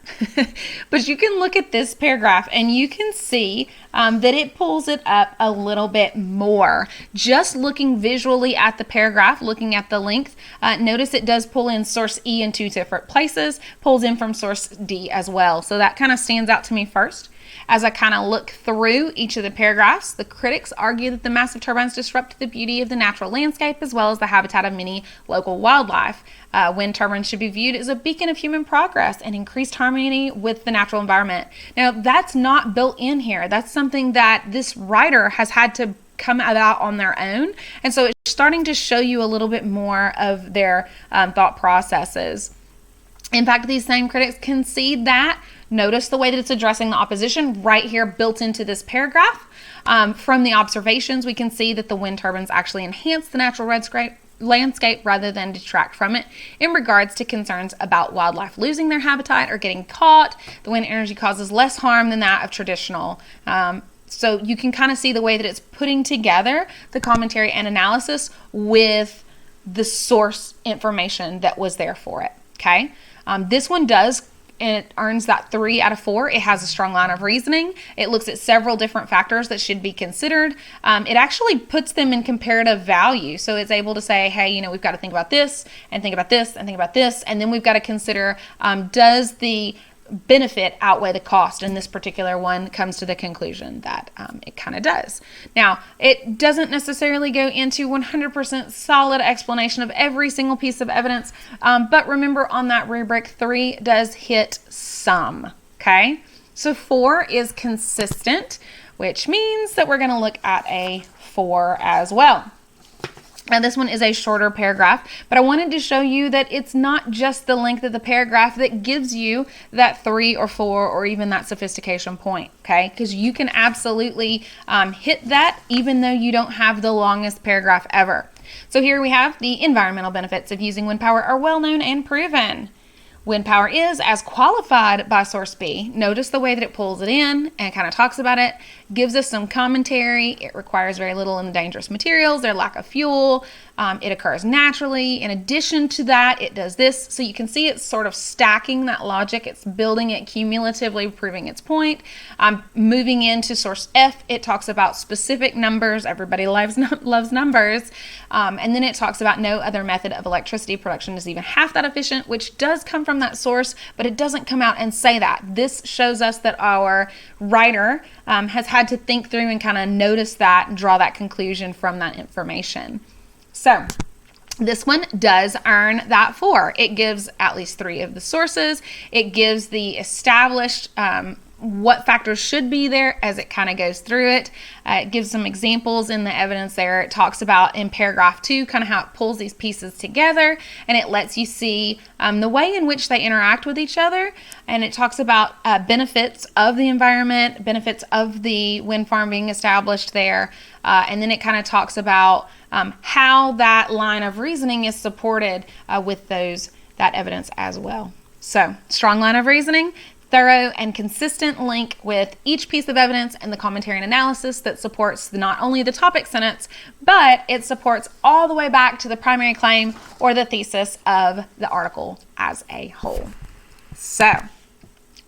but you can look at this paragraph and you can see that it pulls it up a little bit more. Just looking visually at the paragraph, looking at the length, notice it does pull in source E in 2 different places, pulls in from source D as well. So that kind of stands out to me first. As I kind of look through each of the paragraphs, the critics argue that the massive turbines disrupt the beauty of the natural landscape as well as the habitat of many local wildlife. Wind turbines should be viewed as a beacon of human progress and increased harmony with the natural environment. Now, that's not built in here. That's something that this writer has had to come about on their own. And so it's starting to show you a little bit more of their thought processes. In fact, these same critics concede that. Notice the way that it's addressing the opposition right here built into this paragraph. From the observations, we can see that the wind turbines actually enhance the natural landscape rather than detract from it in regards to concerns about wildlife losing their habitat or getting caught. The wind energy causes less harm than that of traditional. So you can kind of see the way that it's putting together the commentary and analysis with the source information that was there for it. Okay, this one does, and it earns that 3 out of 4. It has a strong line of reasoning. It looks at several different factors that should be considered. It actually puts them in comparative value. So it's able to say, hey, we've got to think about this and think about this and think about this. And then we've got to consider, does the benefit outweigh the cost? And this particular one comes to the conclusion that it kind of does. Now, it doesn't necessarily go into 100% solid explanation of every single piece of evidence, but remember on that rubric, 3 does hit some, okay? So 4 is consistent, which means that we're going to look at a 4 as well. Now this one is a shorter paragraph, but I wanted to show you that it's not just the length of the paragraph that gives you that 3 or 4 or even that sophistication point, okay? Because you can absolutely hit that even though you don't have the longest paragraph ever. So here we have the environmental benefits of using wind power are well known and proven. Wind power is as qualified by source B. Notice the way that it pulls it in and kind of talks about it, gives us some commentary. It requires very little in the dangerous materials, their lack of fuel. It occurs naturally. In addition to that, it does this. So you can see it's sort of stacking that logic. It's building it cumulatively, proving its point. Moving into source F, it talks about specific numbers. Everybody loves numbers. And then it talks about no other method of electricity production is even half that efficient, which does come from that source, but it doesn't come out and say that. This shows us that our writer has had to think through and kind of notice that and draw that conclusion from that information. So this one does earn that 4. It gives at least 3 of the sources. It gives the established what factors should be there as it kind of goes through it. It gives some examples in the evidence there. It talks about in paragraph 2 kind of how it pulls these pieces together, and it lets you see the way in which they interact with each other. And it talks about benefits of the environment, benefits of the wind farm being established there. And then it kind of talks about how that line of reasoning is supported with that evidence as well. So, strong line of reasoning, thorough and consistent link with each piece of evidence and the commentary and analysis that supports not only the topic sentence, but it supports all the way back to the primary claim or the thesis of the article as a whole. So,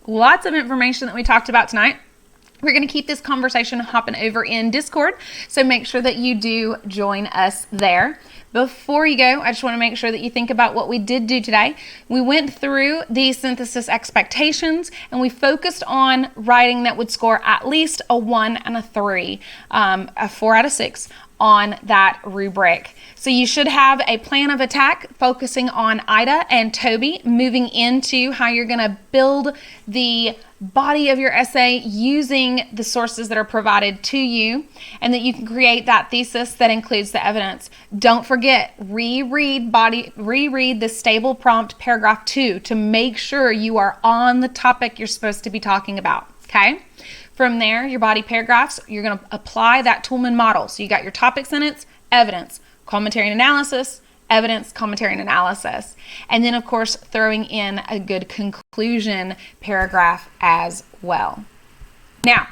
lots of information that we talked about tonight. We're going to keep this conversation hopping over in Discord, so make sure that you do join us there. Before you go, I just want to make sure that you think about what we did do today. We went through the synthesis expectations, and we focused on writing that would score at least a 1 and a 3, a 4 out of 6 on that rubric. So you should have a plan of attack focusing on Ida and Toby, moving into how you're going to build the body of your essay using the sources that are provided to you, and that you can create that thesis that includes the evidence. Don't forget, reread the stable prompt paragraph 2 to make sure you are on the topic you're supposed to be talking about, okay? From there, your body paragraphs, you're going to apply that Toulmin model. So you got your topic sentence, evidence, commentary and analysis, evidence, commentary and analysis. And then, of course, throwing in a good conclusion paragraph as well. Now,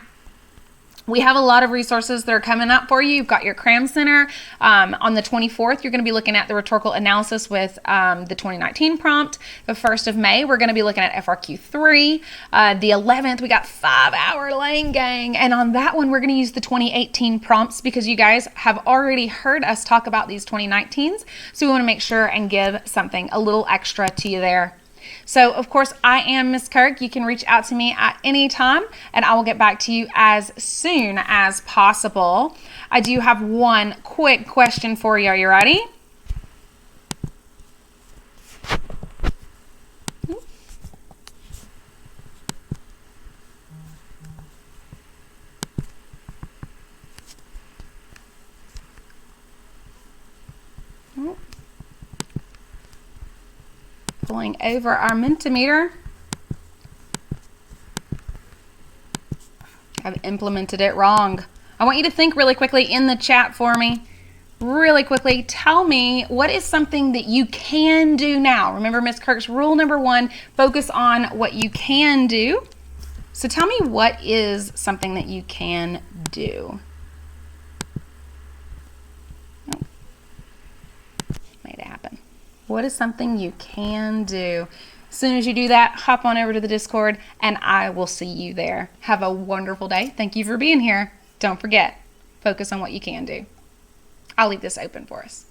we have a lot of resources that are coming up for you. You've got your Cram Center. On the 24th, you're going to be looking at the rhetorical analysis with the 2019 prompt. The 1st of May, we're going to be looking at FRQ 3. The 11th, we got 5-hour lane gang. And on that one, we're going to use the 2018 prompts because you guys have already heard us talk about these 2019s. So we want to make sure and give something a little extra to you there. So, of course, I am Miss Kirk. You can reach out to me at any time, and I will get back to you as soon as possible. I do have one quick question for you. Are you ready? Pulling over our Mentimeter. I've implemented it wrong. I want you to think really quickly in the chat for me. Really quickly, tell me what is something that you can do now. Remember Miss Kirk's rule number 1, focus on what you can do. So tell me what is something that you can do. Oh. Made it happen. What is something you can do? As soon as you do that, hop on over to the Discord and I will see you there. Have a wonderful day. Thank you for being here. Don't forget, focus on what you can do. I'll leave this open for us.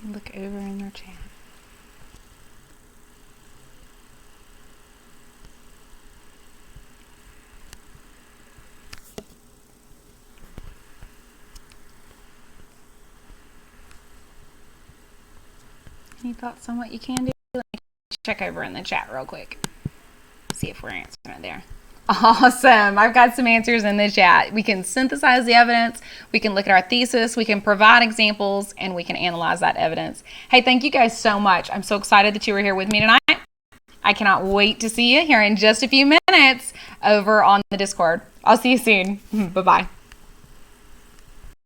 Look over in their chat. Any thoughts on what you can do? Let me check over in the chat real quick. See if we're answering it there. Awesome. I've got some answers in the chat. We can synthesize the evidence. We can look at our thesis. We can provide examples, and we can analyze that evidence. Hey, thank you guys so much. I'm so excited that you were here with me tonight. I cannot wait to see you here in just a few minutes over on the Discord. I'll see you soon. Bye-bye.